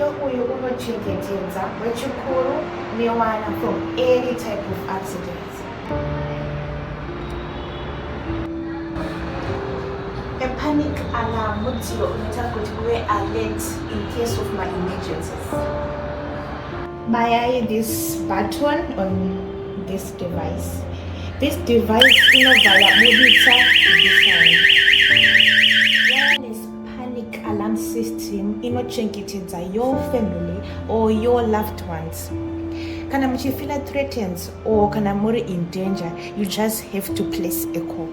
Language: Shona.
uyu unochengetedza wechikuru newana from any type of accidents. A panic alarm mudziyo unoita kuti uve alert in case of my emergencies. Buy this button on this device. This device inovayaburitsa design. Wireless panic alarm system inochengetedza your family or your loved ones. Kana muchifeel threatened or kana muri in danger, you just have to place a call.